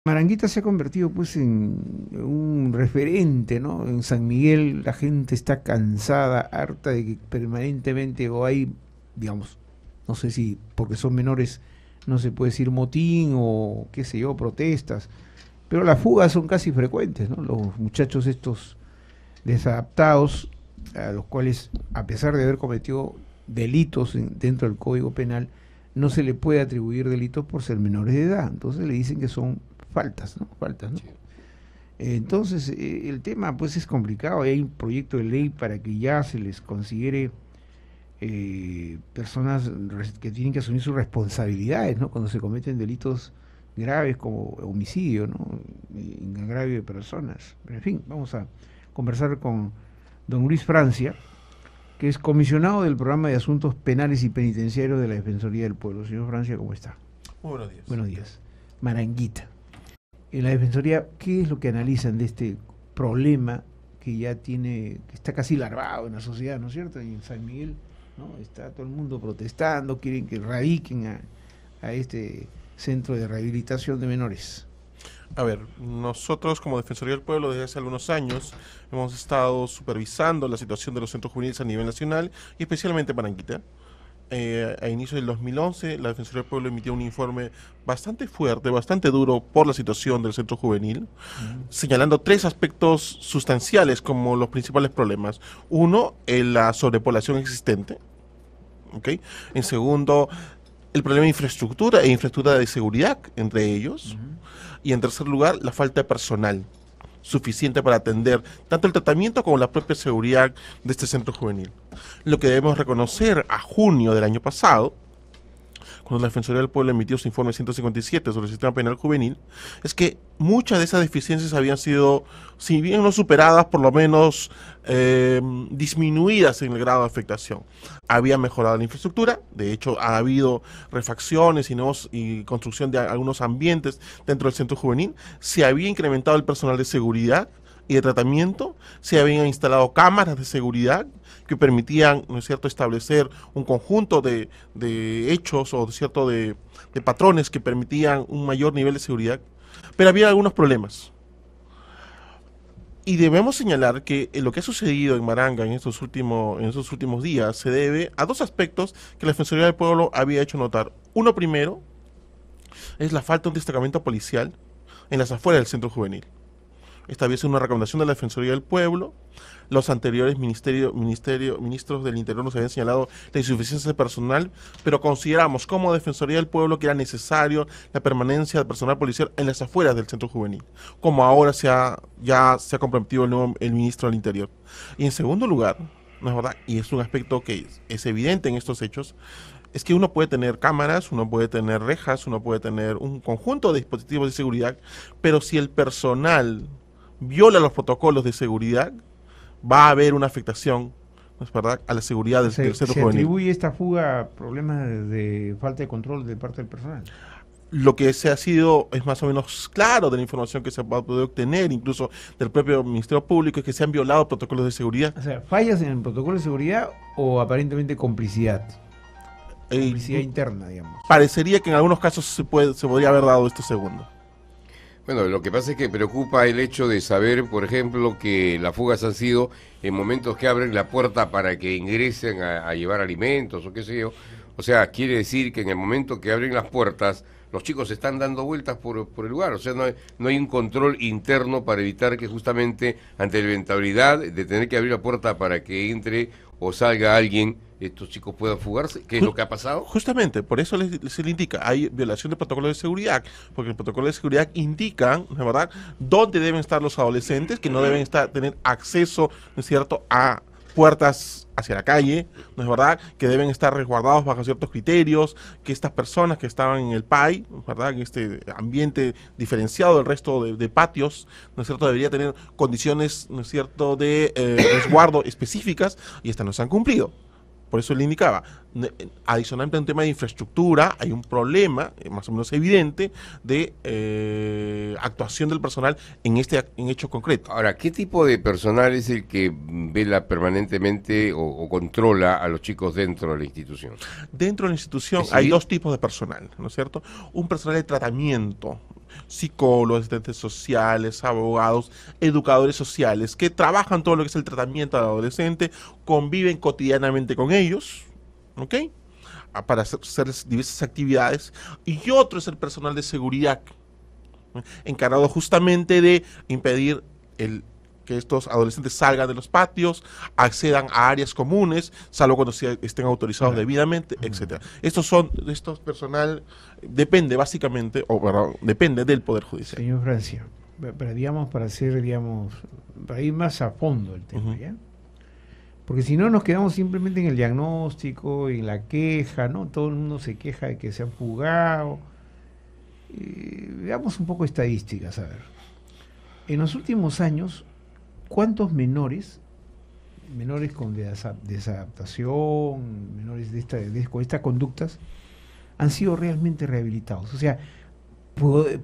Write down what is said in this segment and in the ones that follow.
Maranguita se ha convertido pues en un referente, ¿no? En San Miguel la gente está cansada, harta de que permanentemente o hay, digamos, no sé si porque son menores no se puede decir motín o qué sé yo, protestas, pero las fugas son casi frecuentes, ¿no? Los muchachos estos desadaptados, a los cuales a pesar de haber cometido delitos dentro del Código Penal, no se le puede atribuir delitos por ser menores de edad, entonces le dicen que son faltas, ¿no? Faltas, ¿no? Sí. Entonces, el tema pues es complicado. Hay un proyecto de ley para que ya se les considere personas que tienen que asumir sus responsabilidades, ¿no? Cuando se cometen delitos graves como homicidio, ¿no? En agravio de personas. Pero en fin, vamos a conversar con don Luis Francia, que es comisionado del Programa de Asuntos Penales y Penitenciarios de la Defensoría del Pueblo. Señor Francia, ¿cómo está? Muy buenos días. Buenos días. Maranguita. En la Defensoría, ¿qué es lo que analizan de este problema que ya tiene, que está casi larvado en la sociedad, ¿no es cierto? Y en San Miguel, ¿no? Está todo el mundo protestando, quieren que radiquen a este centro de rehabilitación de menores. A ver, nosotros como Defensoría del Pueblo desde hace algunos años hemos estado supervisando la situación de los centros juveniles a nivel nacional y especialmente Maranguita. A inicios del 2011 la Defensoría del Pueblo emitió un informe bastante fuerte, bastante duro por la situación del centro juvenil, señalando tres aspectos sustanciales como los principales problemas. Uno, la sobrepoblación existente. ¿Ok? En segundo, el problema de infraestructura e infraestructura de seguridad entre ellos. Y en tercer lugar, la falta de personal suficiente para atender tanto el tratamiento como la propia seguridad de este centro juvenil. Lo que debemos reconocer a junio del año pasado, cuando la Defensoría del Pueblo emitió su informe 157 sobre el sistema penal juvenil, es que muchas de esas deficiencias habían sido, si bien no superadas, por lo menos disminuidas en el grado de afectación. Había mejorado la infraestructura, de hecho ha habido refacciones y construcción de algunos ambientes dentro del centro juvenil, se había incrementado el personal de seguridad y de tratamiento, se habían instalado cámaras de seguridad que permitían, ¿no es cierto?, establecer un conjunto de hechos o de patrones que permitían un mayor nivel de seguridad, pero había algunos problemas. Y debemos señalar que lo que ha sucedido en Maranga en estos últimos días se debe a dos aspectos que la Defensoría del Pueblo había hecho notar. Uno primero es la falta de un destacamento policial en las afueras del centro juvenil. Esta había sido una recomendación de la Defensoría del Pueblo. Los anteriores ministros del Interior nos habían señalado la insuficiencia de personal, pero consideramos como Defensoría del Pueblo que era necesario la permanencia de personal policial en las afueras del centro juvenil, como ahora ya se ha comprometido el ministro del Interior. Y en segundo lugar, ¿no es verdad? Y es un aspecto que es evidente en estos hechos, es que uno puede tener cámaras, uno puede tener rejas, uno puede tener un conjunto de dispositivos de seguridad, pero si el personal viola los protocolos de seguridad, va a haber una afectación, ¿no es verdad?, a la seguridad del centro Se juvenil. atribuye esta fuga a problemas de falta de control de parte del personal. Lo que se ha sido es más o menos claro de la información que se va a poder obtener, incluso del propio Ministerio Público, es que se han violado protocolos de seguridad. O sea, fallas en el protocolo de seguridad o aparentemente complicidad. Complicidad interna, digamos. Parecería que en algunos casos se podría haber dado esto segundo. Bueno, lo que pasa es que preocupa el hecho de saber, por ejemplo, que las fugas han sido en momentos que abren la puerta para que ingresen a llevar alimentos o qué sé yo. O sea, quiere decir que en el momento que abren las puertas, los chicos están dando vueltas por el lugar. O sea, no hay un control interno para evitar que justamente ante la eventualidad de tener que abrir la puerta para que entre o salga alguien, estos chicos puedan fugarse. ¿Qué es lo que ha pasado? Justamente, por eso se le indica, hay violación de protocolo de seguridad, porque el protocolo de seguridad indica, ¿no es verdad?, dónde deben estar los adolescentes, que no deben tener acceso, ¿no es cierto?, a puertas hacia la calle, ¿no es verdad?, que deben estar resguardados bajo ciertos criterios, que estas personas que estaban en el PAI, ¿no es verdad?, en este ambiente diferenciado del resto de patios, ¿no es cierto?, debería tener condiciones, ¿no es cierto?, de resguardo específicas, y estas no se han cumplido. Por eso le indicaba, adicionalmente a un tema de infraestructura, hay un problema más o menos evidente de actuación del personal en hecho concreto. Ahora, ¿qué tipo de personal es el que vela permanentemente o controla a los chicos dentro de la institución? Dentro de la institución hay dos tipos de personal, ¿no es cierto? Un personal de tratamiento, psicólogos, asistentes sociales, abogados, educadores sociales, que trabajan todo lo que es el tratamiento del adolescente, conviven cotidianamente con ellos, ¿ok? Para hacer diversas actividades. Y otro es el personal de seguridad, encargado justamente de impedir que estos adolescentes salgan de los patios, accedan a áreas comunes, salvo cuando estén autorizados debidamente, etcétera. Estos personal depende básicamente, depende del Poder Judicial. Señor Francia, para ir más a fondo el tema, ¿ya? Porque si no nos quedamos simplemente en el diagnóstico, en la queja, ¿no? Todo el mundo se queja de que se han fugado. Veamos un poco estadísticas, a ver. En los últimos años, ¿cuántos menores con desadaptación, menores con estas conductas, han sido realmente rehabilitados? O sea,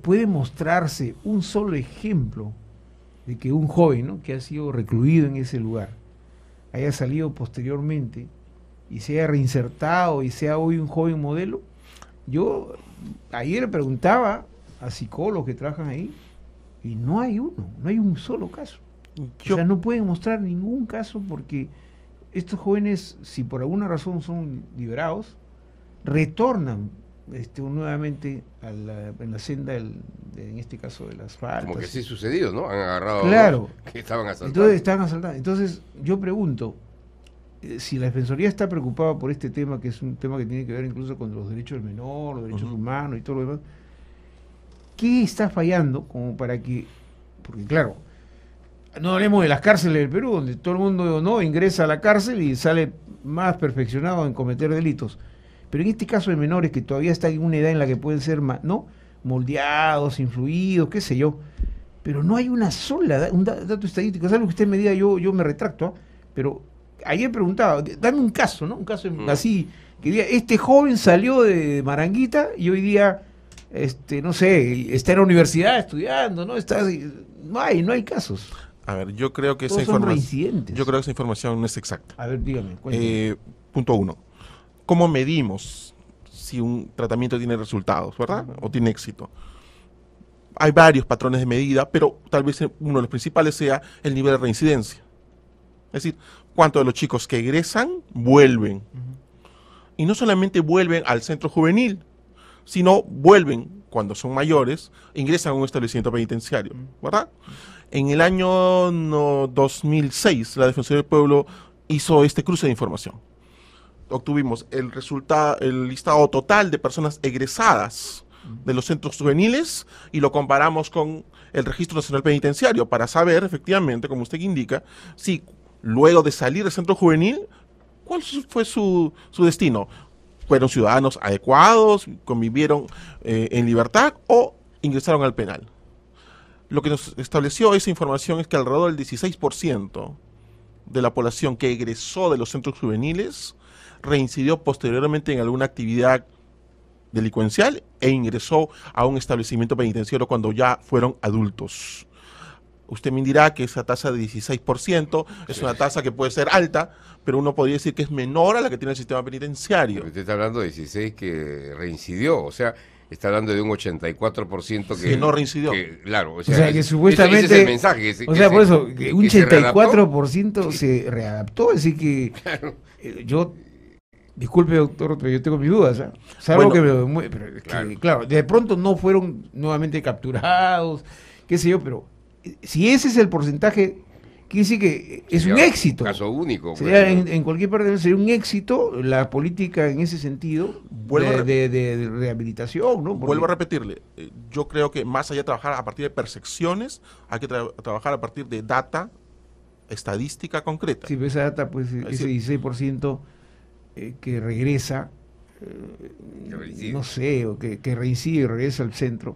puede mostrarse un solo ejemplo de que un joven, ¿no?, que ha sido recluido en ese lugar haya salido posteriormente y se haya reinsertado y sea hoy un joven modelo. Yo ayer preguntaba a psicólogos que trabajan ahí y no hay un solo caso. O sea, no pueden mostrar ningún caso, porque estos jóvenes, si por alguna razón son liberados, retornan nuevamente en la senda en este caso de las faltas. Como que sí ha sucedido, ¿no? Han agarrado claro, a los que estaban asaltando. Entonces estaban asaltando. Entonces yo pregunto, si la Defensoría está preocupada por este tema, que es un tema que tiene que ver incluso con los derechos del menor, los derechos humanos y todo lo demás, ¿qué está fallando como para que, porque claro, no hablemos de las cárceles del Perú, donde todo el mundo no ingresa a la cárcel y sale más perfeccionado en cometer delitos, pero en este caso de menores que todavía están en una edad en la que pueden ser moldeados, influidos, qué sé yo, pero no hay un dato estadístico. Es algo que usted me diga, yo me retracto, pero ayer preguntaba, dame un caso, ¿no? Un caso así, que diga, este joven salió de Maranguita y hoy día, no sé, está en la universidad estudiando, ¿no? No hay casos. A ver, yo creo que esa información no es exacta. A ver, dígame. Punto 1. ¿Cómo medimos si un tratamiento tiene resultados, verdad? O tiene éxito. Hay varios patrones de medida, pero tal vez uno de los principales sea el nivel de reincidencia. Es decir, cuántos de los chicos que egresan vuelven. Y no solamente vuelven al centro juvenil, sino vuelven cuando son mayores, ingresan a un establecimiento penitenciario, ¿verdad? En el año 2006, la Defensoría del Pueblo hizo este cruce de información. Obtuvimos el listado total de personas egresadas de los centros juveniles y lo comparamos con el Registro Nacional Penitenciario para saber, efectivamente, como usted indica, si luego de salir del centro juvenil, ¿cuál fue su destino? ¿Fueron ciudadanos adecuados, convivieron en libertad o ingresaron al penal? Lo que nos estableció esa información es que alrededor del 16% de la población que egresó de los centros juveniles reincidió posteriormente en alguna actividad delincuencial e ingresó a un establecimiento penitenciario cuando ya fueron adultos. Usted me dirá que esa tasa de 16% es una tasa que puede ser alta, pero uno podría decir que es menor a la que tiene el sistema penitenciario. Pero usted está hablando de 16 que reincidió, o sea, está hablando de un 84% que no reincidió. Claro, o sea que supuestamente... Ese es el mensaje. Por eso, que un 84% se readaptó, es decir que claro. Yo... Disculpe, doctor, pero yo tengo mis dudas, ¿eh? Salvo bueno, claro, de pronto no fueron nuevamente capturados, qué sé yo, pero si ese es el porcentaje, quiere decir que es un éxito. Caso único. Sería, en cualquier parte sería un éxito la política en ese sentido de rehabilitación, ¿no? Vuelvo a repetirle, yo creo que más allá de trabajar a partir de percepciones, hay que trabajar a partir de data estadística concreta. Sí, pero esa data, pues, ese 16%... que regresa, no sé, o que reincide y regresa al centro,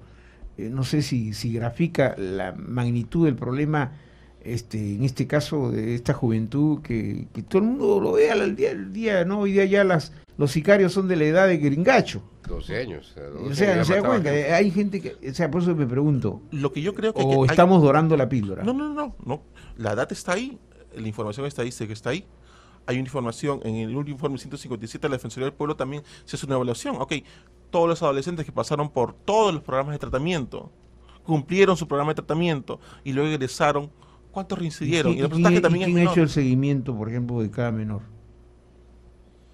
no sé si grafica la magnitud del problema, en este caso de esta juventud, que todo el mundo lo ve al día, ¿no? Hoy día ya los sicarios son de la edad de Gringacho. 12 años. O sea, no se da cuenta, hay gente que, o sea, por eso me pregunto, lo que yo creo que estamos dorando la píldora. No, la data está ahí, la información estadística está ahí. Hay una información, en el último informe 157 de la Defensoría del Pueblo también se hace una evaluación. Ok, todos los adolescentes que pasaron por todos los programas de tratamiento cumplieron su programa de tratamiento y luego egresaron, ¿cuántos reincidieron? Y el ¿Quién, porcentaje también es quién ha menor. hecho el seguimiento, por ejemplo, de cada menor?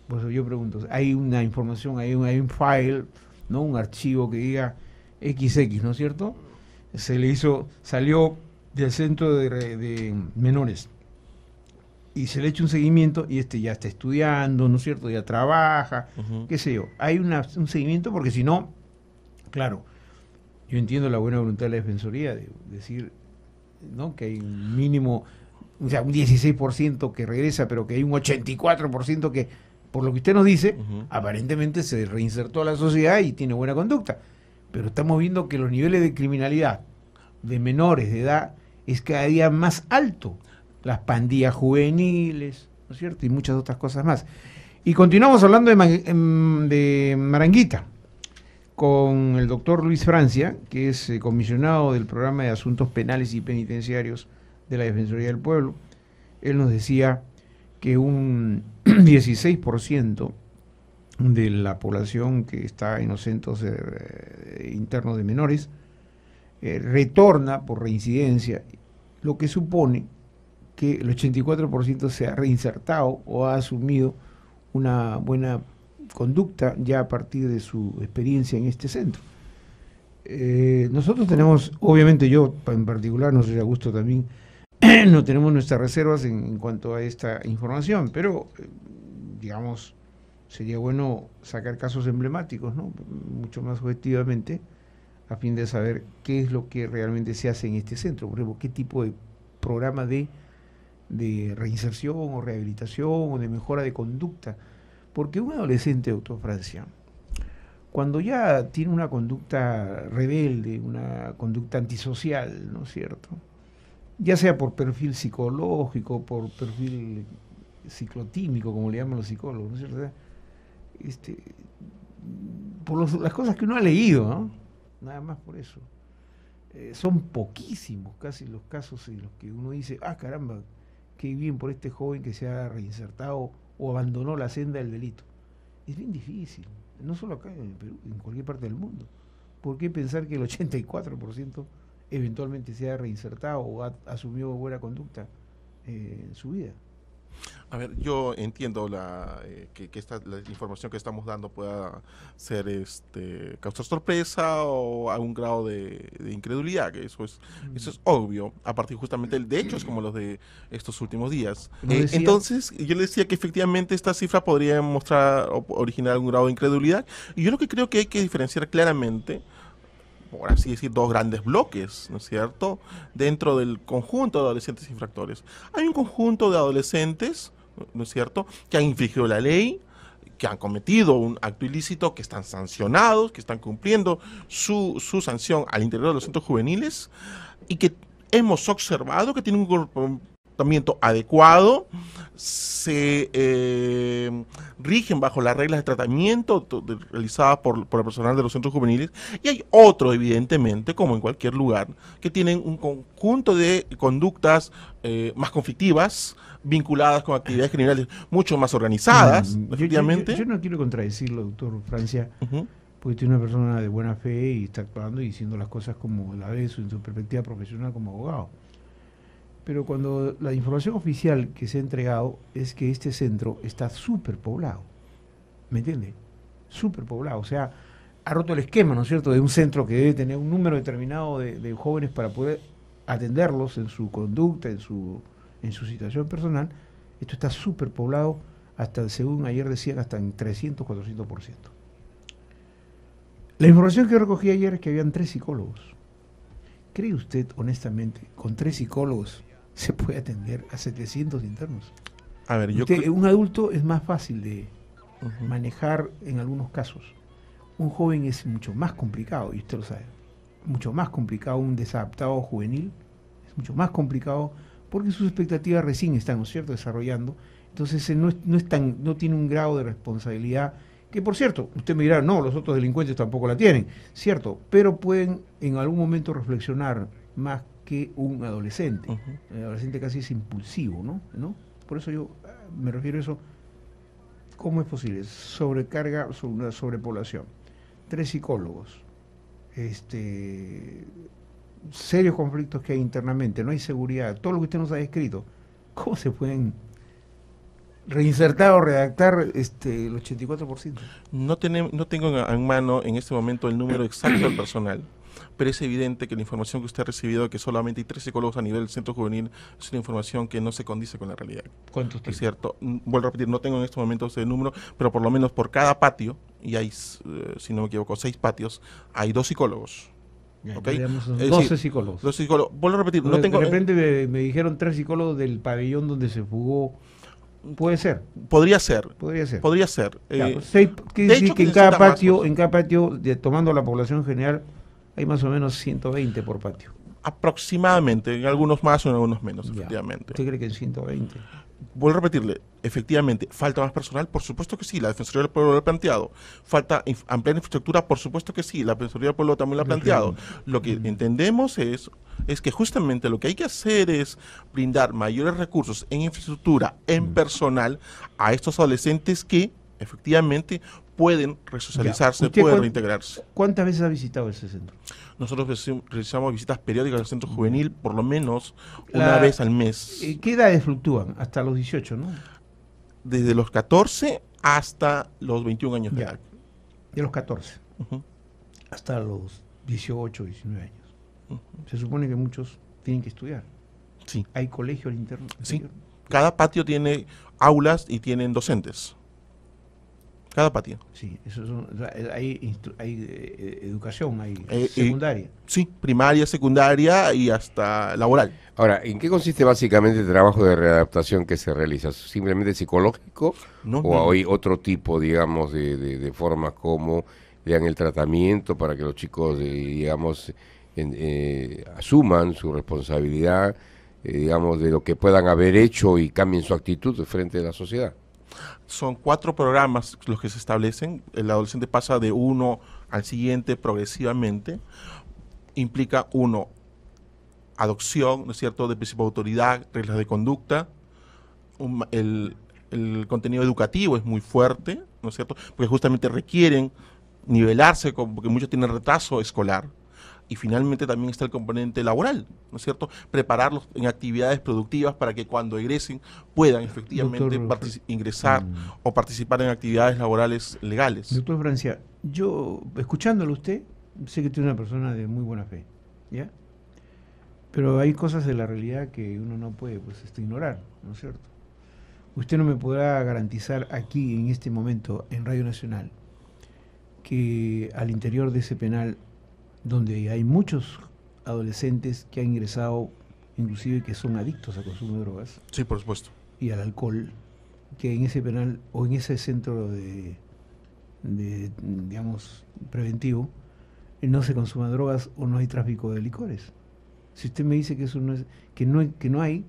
Pues yo pregunto, hay una información, hay un file, ¿no? Un archivo que diga XX, ¿no es cierto? Salió del centro de menores y se le echa un seguimiento y ya está estudiando, ¿no es cierto? Ya trabaja, qué sé yo. Hay un seguimiento porque si no, claro, yo entiendo la buena voluntad de la Defensoría de decir, ¿no? Que hay un mínimo, o sea, un 16% que regresa, pero que hay un 84% que, por lo que usted nos dice, aparentemente se reinsertó a la sociedad y tiene buena conducta. Pero estamos viendo que los niveles de criminalidad de menores de edad es cada día más alto. Las pandillas juveniles, ¿no es cierto? Y muchas otras cosas más. Y continuamos hablando de Maranguita con el doctor Luis Francia, que es comisionado del Programa de Asuntos Penales y Penitenciarios de la Defensoría del Pueblo. Él nos decía que un 16% de la población que está en los centros internos de menores retorna por reincidencia, lo que supone que el 84% se ha reinsertado o ha asumido una buena conducta ya a partir de su experiencia en este centro. Nosotros tenemos, obviamente yo en particular, no sé si Augusto también, no tenemos nuestras reservas en cuanto a esta información, pero digamos, sería bueno sacar casos emblemáticos, ¿no? Mucho más objetivamente, a fin de saber qué es lo que realmente se hace en este centro, por ejemplo, qué tipo de programa de reinserción o rehabilitación o de mejora de conducta. Porque un adolescente, doctor Francia, cuando ya tiene una conducta rebelde, una conducta antisocial, ¿no es cierto? Ya sea por perfil psicológico, por perfil ciclotímico, como le llaman los psicólogos, ¿no es cierto? Por las cosas que uno ha leído, ¿no? Nada más por eso. Son poquísimos casi los casos en los que uno dice, ah, caramba, qué bien por este joven que se ha reinsertado o abandonó la senda del delito. Es bien difícil, no solo acá en el Perú, en cualquier parte del mundo. ¿Por qué pensar que el 84% eventualmente se ha reinsertado o ha asumido buena conducta en su vida? A ver, yo entiendo que la información que estamos dando pueda ser causar sorpresa o algún grado de incredulidad, que eso es obvio, a partir justamente de hechos como los de estos últimos días. Entonces, yo le decía que efectivamente esta cifra podría mostrar o originar algún grado de incredulidad, y yo lo que creo que hay que diferenciar claramente, por así decir, dos grandes bloques, ¿no es cierto?, dentro del conjunto de adolescentes infractores. Hay un conjunto de adolescentes, ¿no es cierto?, que han infringido la ley, que han cometido un acto ilícito, que están sancionados, que están cumpliendo su sanción al interior de los centros juveniles, y que hemos observado que tienen un comportamiento adecuado, se rigen bajo las reglas de tratamiento realizadas por el personal de los centros juveniles, y hay otro, evidentemente, como en cualquier lugar, que tienen un conjunto de conductas más conflictivas, vinculadas con actividades criminales mucho más organizadas, efectivamente. Yo no quiero contradecirlo, doctor Francia, porque tiene una persona de buena fe y está actuando y diciendo las cosas como la ve en su perspectiva profesional como abogado. Pero cuando la información oficial que se ha entregado es que este centro está súper poblado, ¿me entiende? Súper poblado, o sea, ha roto el esquema, ¿no es cierto?, de un centro que debe tener un número determinado de jóvenes para poder atenderlos en su conducta, en su situación personal. Esto está súper poblado, hasta, según ayer decían, hasta en 300, 400%. La información que yo recogí ayer es que habían 3 psicólogos. ¿Cree usted, honestamente, con 3 psicólogos se puede atender a 700 internos? A ver, un adulto es más fácil de manejar en algunos casos. Un joven es mucho más complicado, y usted lo sabe. Mucho más complicado un desadaptado juvenil, es mucho más complicado porque sus expectativas recién están, ¿no es cierto?, desarrollando. Entonces no tiene un grado de responsabilidad que, por cierto, usted me dirá, no, los otros delincuentes tampoco la tienen, cierto, pero pueden en algún momento reflexionar más que un adolescente. El adolescente casi es impulsivo, ¿no? Por eso yo me refiero a eso. ¿Cómo es posible? Sobrecarga, una sobrepoblación. 3 psicólogos. serios conflictos que hay internamente, no hay seguridad, todo lo que usted nos ha descrito, ¿cómo se pueden reinsertar o redactar el 84%? No tengo en mano en este momento el número exacto del personal, pero es evidente que la información que usted ha recibido, que solamente hay 3 psicólogos a nivel del centro juvenil, es una información que no se condice con la realidad. ¿Cuántos Es tiene? cierto, vuelvo a repetir, no tengo en estos momentos el número, pero por lo menos por cada patio, y hay, si no me equivoco, 6 patios, hay 2 psicólogos. Ya, ¿Ok? digamos, son Es 12 decir, psicólogos. 2 psicólogos. Vuelvo a repetir, no De tengo... repente me dijeron 3 psicólogos del pabellón donde se fugó. Puede ser, Podría ser, podría ser. podría ser. Ya, pues, quiere de decir hecho, que en necesita cada más, patio, pues. en cada patio, tomando la población general, hay más o menos 120 por patio. Aproximadamente, en algunos más o en algunos menos, Ya. efectivamente. ¿Usted cree que en 120? Vuelvo a repetirle, efectivamente, ¿falta más personal? Por supuesto que sí, la Defensoría del Pueblo lo ha planteado. ¿Falta ampliar infraestructura? Por supuesto que sí, la Defensoría del Pueblo también lo ha planteado. Lo que entendemos es que justamente lo que hay que hacer es brindar mayores recursos en infraestructura, en personal, a estos adolescentes que efectivamente pueden resocializarse, ¿Usted pueden reintegrarse. ¿Cuántas veces ha visitado ese centro? Nosotros realizamos visitas periódicas al centro juvenil por lo menos una vez al mes. ¿Qué edades fluctúan? Hasta los 18, ¿no? Desde los 14 hasta los 21 años de Ya. edad. De los 14 Ujú. hasta los 18, 19 años. Se supone que muchos tienen que estudiar. Sí, ¿Hay colegio al interno? sí. Cada patio tiene aulas y tienen docentes. Cada patio. Sí, eso o sea, hay educación, hay Y- secundaria. Sí, primaria, secundaria y hasta laboral. Ahora, ¿en qué consiste básicamente el trabajo de readaptación que se realiza? ¿Simplemente psicológico No, o no, no. hay otro tipo, digamos, de formas como le dan el tratamiento para que los chicos, digamos, asuman su responsabilidad, digamos, de lo que puedan haber hecho y cambien su actitud frente a la sociedad? Son 4 programas los que se establecen. El adolescente pasa de uno al siguiente progresivamente. Implica uno, adopción, ¿no es cierto?, de principio de autoridad, reglas de conducta. El contenido educativo es muy fuerte, ¿no es cierto?, porque justamente requieren nivelarse, porque muchos tienen retraso escolar. Y finalmente también está el componente laboral, ¿no es cierto?, prepararlos en actividades productivas para que cuando egresen puedan efectivamente Doctor, ingresar o participar en actividades laborales legales. Doctor Francia, yo, escuchándolo usted, sé que usted es una persona de muy buena fe, ¿ya? Pero hay cosas de la realidad que uno no puede ignorar, ¿no es cierto? Usted no me podrá garantizar aquí, en este momento, en Radio Nacional, que al interior de ese penal, donde hay muchos adolescentes que han ingresado, inclusive que son adictos al consumo de drogas Sí, por supuesto. y al alcohol, que en ese penal o en ese centro digamos, preventivo, no se consuma drogas o no hay tráfico de licores. Si usted me dice que eso no es, que no hay,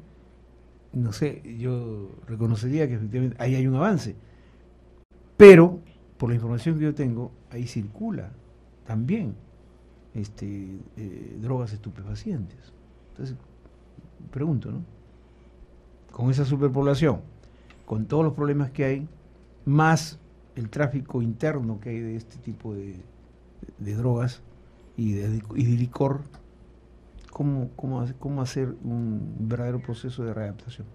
no sé, yo reconocería que efectivamente ahí hay un avance. Pero, por la información que yo tengo, ahí circula también drogas estupefacientes. Entonces, pregunto, ¿no? Con esa superpoblación, con todos los problemas que hay, más el tráfico interno que hay de este tipo de drogas y de licor, ¿cómo hacer un verdadero proceso de readaptación?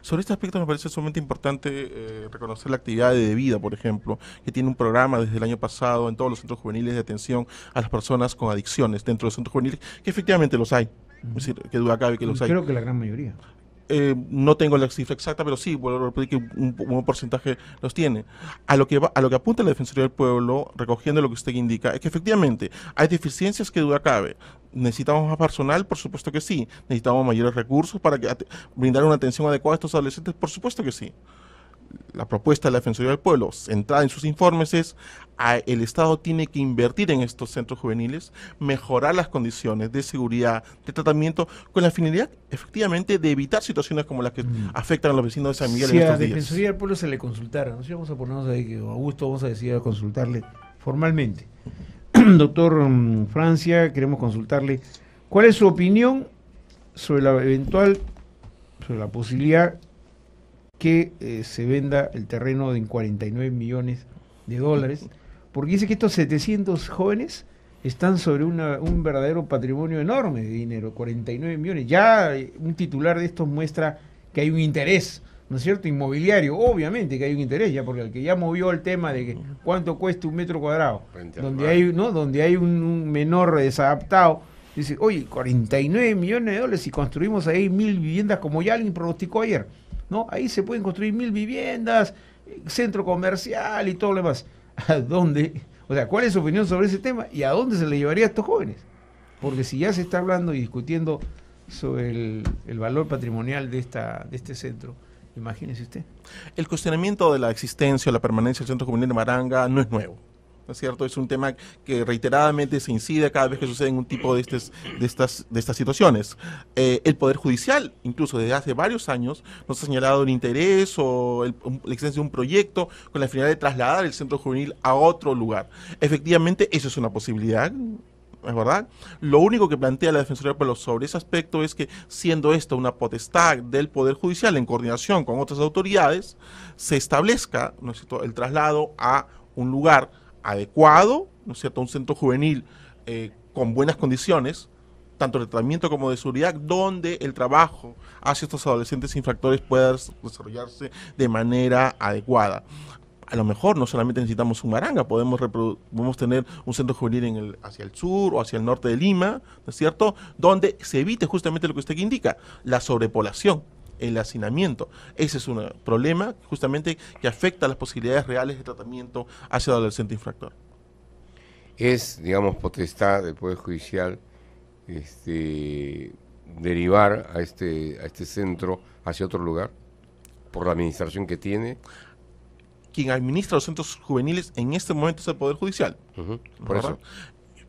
Sobre este aspecto me parece sumamente importante reconocer la actividad de Vida, por ejemplo, que tiene un programa desde el año pasado en todos los centros juveniles de atención a las personas con adicciones dentro de los centros juveniles, que efectivamente los hay. Es decir, que duda cabe que los hay. Creo que la gran mayoría. No tengo la cifra exacta, pero sí, vuelvo a repetir que un buen porcentaje los tiene. A lo que apunta la Defensoría del Pueblo, recogiendo lo que usted indica, es que efectivamente hay deficiencias que duda cabe. ¿Necesitamos más personal? Por supuesto que sí. ¿Necesitamos mayores recursos para brindar una atención adecuada a estos adolescentes? Por supuesto que sí. La propuesta de la Defensoría del Pueblo, centrada en sus informes, es el Estado tiene que invertir en estos centros juveniles, mejorar las condiciones de seguridad, de tratamiento, con la finalidad, efectivamente, de evitar situaciones como las que afectan a los vecinos de San Miguel Si en a la estos días. Defensoría del Pueblo se le consultara, ¿no? Si vamos a ponernos ahí, que Augusto vamos a decidir a consultarle formalmente. Doctor Francia, queremos consultarle, ¿cuál es su opinión sobre la posibilidad que se venda el terreno en $49 millones? Porque dice que estos 700 jóvenes están sobre un verdadero patrimonio enorme de dinero, 49 millones. Ya un titular de estos muestra que hay un interés, ¿no es cierto? Inmobiliario, obviamente que hay un interés, ya porque el que ya movió el tema de que cuánto cuesta un metro cuadrado, donde hay, ¿no? Donde hay un menor desadaptado, dice, oye, 49 millones de dólares y construimos ahí 1000 viviendas como ya alguien pronosticó ayer, ¿no? Ahí se pueden construir 1000 viviendas, centro comercial y todo lo demás. ¿A dónde? O sea, ¿cuál es su opinión sobre ese tema y a dónde se le llevaría a estos jóvenes? Porque si ya se está hablando y discutiendo sobre el valor patrimonial de este centro, imagínese usted. El cuestionamiento de la existencia o la permanencia del Centro Juvenil de Maranga no es nuevo, ¿no es cierto? Es un tema que reiteradamente se incide cada vez que suceden un tipo de estas situaciones. El Poder Judicial, incluso desde hace varios años, nos ha señalado el interés o la existencia de un proyecto con la finalidad de trasladar el Centro Juvenil a otro lugar. Efectivamente, eso es una posibilidad, ¿es verdad? Lo único que plantea la Defensoría del Pueblo sobre ese aspecto es que, siendo esto una potestad del Poder Judicial en coordinación con otras autoridades, se establezca, ¿no es cierto?, el traslado a un lugar adecuado, ¿no es cierto?, un centro juvenil con buenas condiciones, tanto de tratamiento como de seguridad, donde el trabajo hacia estos adolescentes infractores pueda desarrollarse de manera adecuada. A lo mejor no solamente necesitamos un Maranga, podemos tener un centro juvenil hacia el sur o hacia el norte de Lima, ¿no es cierto?, donde se evite justamente lo que usted indica, la sobrepoblación, el hacinamiento. Ese es un problema justamente que afecta a las posibilidades reales de tratamiento hacia el adolescente infractor. Es, digamos, potestad del Poder Judicial derivar a este centro hacia otro lugar por la administración que tiene. Quien administra los centros juveniles en este momento es el Poder Judicial. Por eso.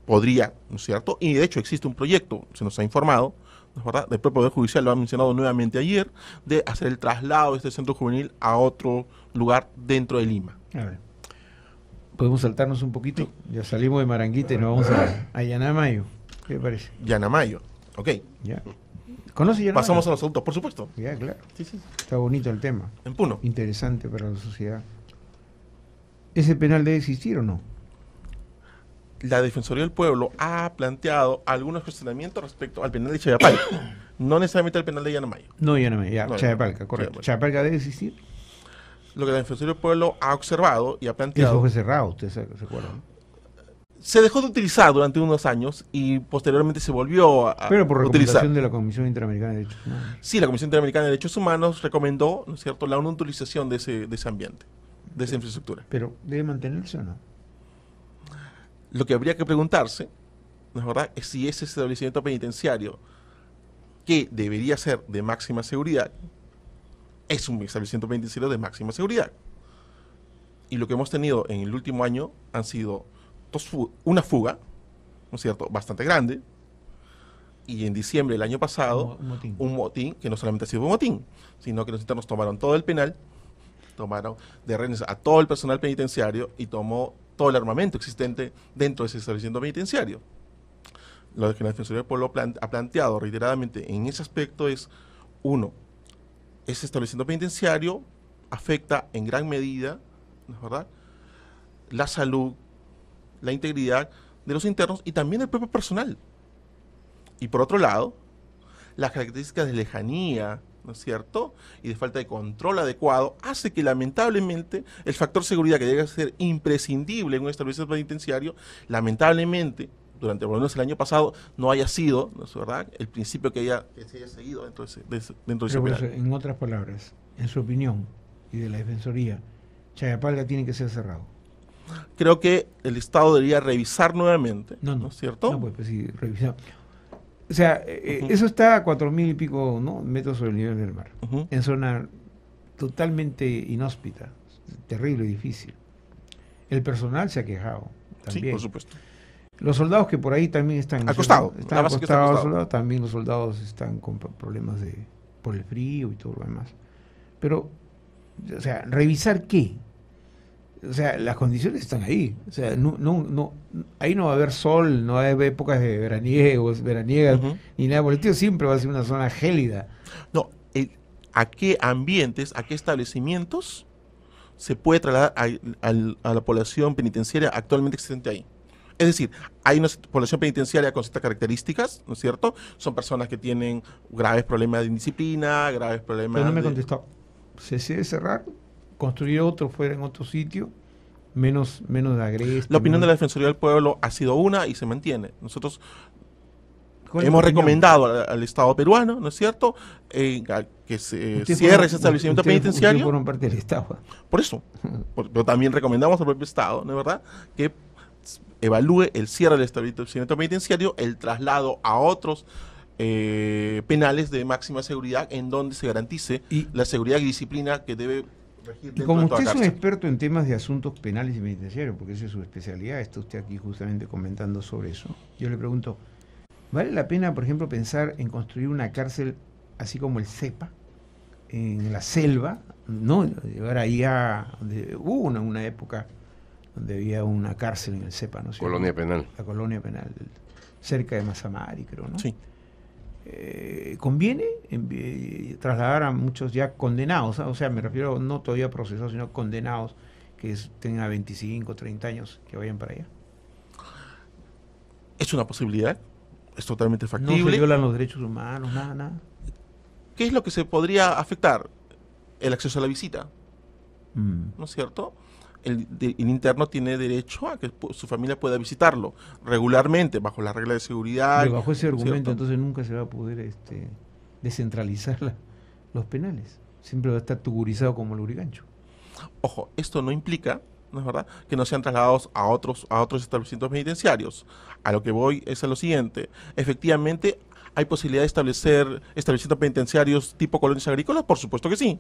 Podría, ¿no es cierto? Y de hecho existe un proyecto, se nos ha informado, ¿no es verdad?, del propio Poder Judicial, lo ha mencionado nuevamente ayer, de hacer el traslado de este centro juvenil a otro lugar dentro de Lima. A ver, ¿podemos saltarnos un poquito? Sí. Ya salimos de Maranguita y nos vamos a Yanamayo. ¿Qué le parece? Yanamayo, ok. Ya. ¿Conoce Yanamayo? Pasamos a los adultos, por supuesto. Ya, claro. Sí, sí. Está bonito el tema. En Puno. Interesante para la sociedad. ¿Ese penal debe existir o no? La Defensoría del Pueblo ha planteado algunos cuestionamientos respecto al penal de Chayapalca, no necesariamente al penal de Yanamayo. No Yanamayo, ya, no, Chayapalca, correcto. ¿Chayapalca debe existir? Lo que la Defensoría del Pueblo ha observado y ha planteado... Eso fue cerrado, ¿usted se acuerda? Se dejó de utilizar durante unos años y posteriormente se volvió a utilizar. Pero por recomendación de la Comisión Interamericana de Derechos Humanos. Sí, la Comisión Interamericana de Derechos Humanos recomendó, ¿no es cierto?, la no utilización de ese ambiente, de esa infraestructura. Pero, ¿debe mantenerse o no? Lo que habría que preguntarse, ¿no es verdad?, es si ese establecimiento penitenciario, que debería ser de máxima seguridad, es un establecimiento penitenciario de máxima seguridad. Y lo que hemos tenido en el último año han sido una fuga, ¿no es cierto?, bastante grande, y en diciembre del año pasado, un motín, que no solamente ha sido un motín, sino que los internos tomaron todo el penal, tomaron de rehenes a todo el personal penitenciario y tomó todo el armamento existente dentro de ese establecimiento penitenciario. Lo que la Defensoría del Pueblo ha planteado reiteradamente en ese aspecto es, uno, ese establecimiento penitenciario afecta en gran medida, ¿no es verdad?, la salud, la integridad de los internos y también del propio personal. Y por otro lado, las características de lejanía, ¿no es cierto?, y de falta de control adecuado, hace que lamentablemente el factor seguridad, que debe ser imprescindible en un establecimiento penitenciario, lamentablemente, durante por lo menos el año pasado, no haya sido, ¿no es verdad?, el principio que se haya seguido dentro de ese penal. En otras palabras, en su opinión y de la Defensoría, Chayapalca tiene que ser cerrado. Creo que el Estado debería revisar nuevamente, ¿no es cierto? No, pues sí, revisar. O sea, eso está a 4.000 y pico, ¿no?, metros sobre el nivel del mar, en zona totalmente inhóspita, terrible y difícil. El personal se ha quejado también. Sí, por supuesto. Los soldados que por ahí también están acostados, también los soldados están con problemas por el frío y todo lo demás. Pero, o sea, ¿revisar qué? O sea, las condiciones están ahí. O sea, ahí no va a haber sol, no va a haber épocas de veraniegas, ni nada por el estilo. Siempre va a ser una zona gélida. No, ¿a qué ambientes, a qué establecimientos se puede trasladar a la población penitenciaria actualmente existente ahí? Es decir, hay una población penitenciaria con ciertas características, ¿no es cierto? Son personas que tienen graves problemas de indisciplina, graves problemas Pero no me de... contestó. Se debe cerrar, construir otro fuera en otro sitio, menos de agreste. La opinión de menos... la Defensoría del Pueblo ha sido una y se mantiene. Nosotros ¿Cuál es hemos tu opinión? recomendado al Estado peruano, ¿no es cierto?, que se Usted cierre forma- ese establecimiento usted penitenciario. forma parte del Estado. Por eso. Pero también recomendamos al propio Estado, ¿no es verdad?, que evalúe el cierre del establecimiento penitenciario, el traslado a otros penales de máxima seguridad en donde se garantice Y- la seguridad y disciplina que debe regir Y dentro como de toda usted es un cárcel. experto en temas de asuntos penales y penitenciarios, porque esa es su especialidad, está usted aquí justamente comentando sobre eso, yo le pregunto, ¿vale la pena, por ejemplo, pensar en construir una cárcel así como el CEPA, en la selva, no llegar ahí a... Hubo una época donde había una cárcel en el CEPA, ¿no es cierto? Colonia penal. La colonia penal, cerca de Mazamari, creo, ¿no? Sí. ¿Conviene trasladar a muchos ya condenados? O sea, me refiero no todavía procesados, sino condenados que tengan 25, 30 años, que vayan para allá. Es una posibilidad, es totalmente No factible. se violan los derechos humanos, nada. ¿Qué es lo que se podría afectar? El acceso a la visita, Mm. ¿no es cierto? El interno tiene derecho a que su familia pueda visitarlo regularmente, bajo las reglas de seguridad. Pero bajo ese ¿no es argumento, cierto? entonces nunca se va a poder descentralizar los penales. Siempre va a estar tugurizado como el Urigancho. Ojo, esto no implica, ¿no es verdad?, que no sean trasladados a otros establecimientos penitenciarios. A lo que voy es a lo siguiente. Efectivamente, ¿hay posibilidad de establecer establecimientos penitenciarios tipo colonias agrícolas? Por supuesto que sí.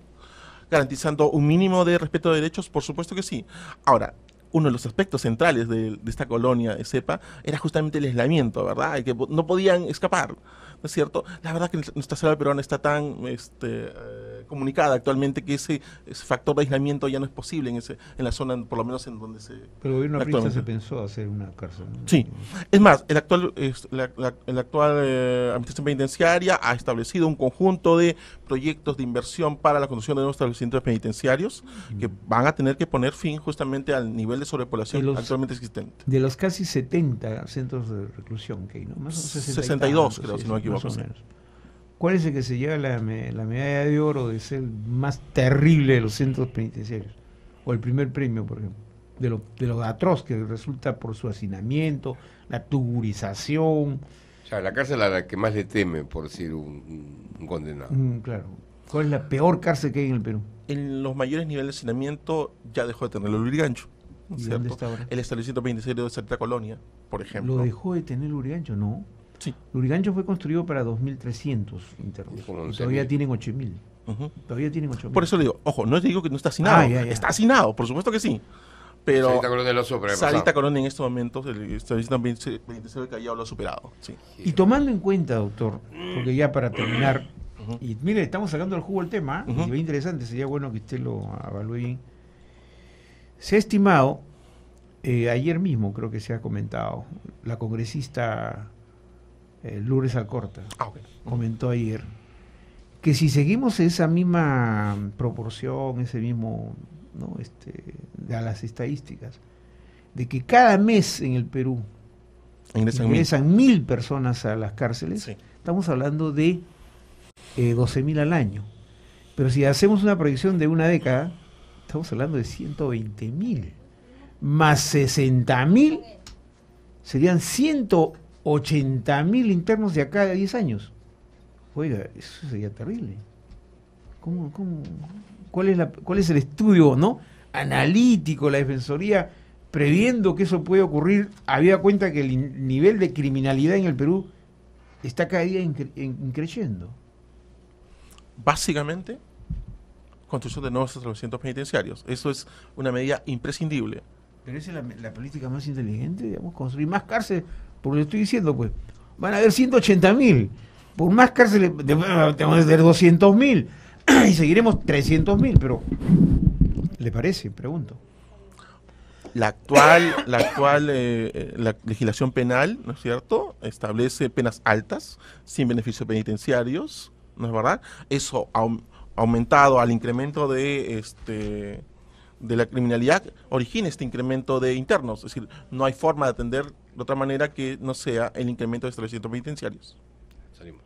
¿Garantizando un mínimo de respeto de derechos? Por supuesto que sí. Ahora, uno de los aspectos centrales de esta colonia de CEPA era justamente el aislamiento, ¿verdad? El que no podían escapar, ¿no es cierto? La verdad que nuestra selva peruana está tan comunicada actualmente que ese factor de aislamiento ya no es posible en la zona, por lo menos en donde se... Pero el gobierno aprista se actualmente. pensó hacer una cárcel, ¿no? Sí, es más, el actual administración penitenciaria ha establecido un conjunto de proyectos de inversión para la construcción de nuevos establecimientos penitenciarios que van a tener que poner fin justamente al nivel de sobrepoblación Y los- actualmente existente. De los casi 70 centros de reclusión que hay, ¿no? Más o menos 62, creo, si no me más equivoco, o sí. menos. ¿Cuál es el que se lleva la medalla de oro de ser el más terrible de los centros penitenciarios? O el primer premio, por ejemplo. De lo atroz que resulta por su hacinamiento, la tugurización. O sea, la cárcel a la que más le teme por ser un condenado. Claro. ¿Cuál es la peor cárcel que hay en el Perú? En los mayores niveles de hacinamiento ya dejó de tener el Urigancho, ¿no es ¿Y dónde cierto? está ahora? El establecimiento penitenciario de Santa Colonia, por ejemplo. ¿Lo dejó de tener el Urigancho? No. Sí. El Urigancho fue construido para 2.300 internos. Como Y 11.000. todavía tienen 8.000. Ujú. Todavía tienen 8.000. Por eso le digo, ojo, no digo que no está hacinado, Ah, ya. está hacinado, por supuesto que sí. Pero Sarita Colonia lo supera, Sarita Colonia en estos momentos, el establecimiento penitenciario de Callao lo ha superado. Sí. Y tomando en cuenta, doctor, porque ya para terminar, Ujú. y mire, estamos sacando el jugo al tema, Ujú. y ve interesante, sería bueno que usted lo evalúe bien. Se ha estimado, ayer mismo creo que se ha comentado, la congresista Lourdes Alcorta Ah, ok. comentó ayer, que si seguimos esa misma proporción, ese mismo, ¿no? De las estadísticas, de que cada mes en el Perú Ingresan ingresan 1.000 personas a las cárceles, Sí. estamos hablando de 12.000 al año. Pero si hacemos una proyección de una década, estamos hablando de 120.000. Más 60.000 serían 180.000 internos de acá a 10 años. Oiga, eso sería terrible. ¿Cuál es el estudio, ¿no? analítico, la Defensoría, previendo que eso puede ocurrir, había cuenta que el nivel de criminalidad en el Perú está cada día creciendo? Básicamente, construcción de nuevos establecimientos penitenciarios. Eso es una medida imprescindible. Pero esa es la política más inteligente, digamos, construir más cárceles, porque le estoy diciendo, pues, van a haber 180.000, por más cárceles, tenemos que tener 200.000, y seguiremos 300.000, pero, ¿le parece? Pregunto. La legislación penal, ¿no es cierto?, establece penas altas, sin beneficios penitenciarios, ¿no es verdad? Eso aumentado al incremento de la criminalidad, origina este incremento de internos. Es decir, no hay forma de atender de otra manera que no sea el incremento de establecimientos penitenciarios. Salimos.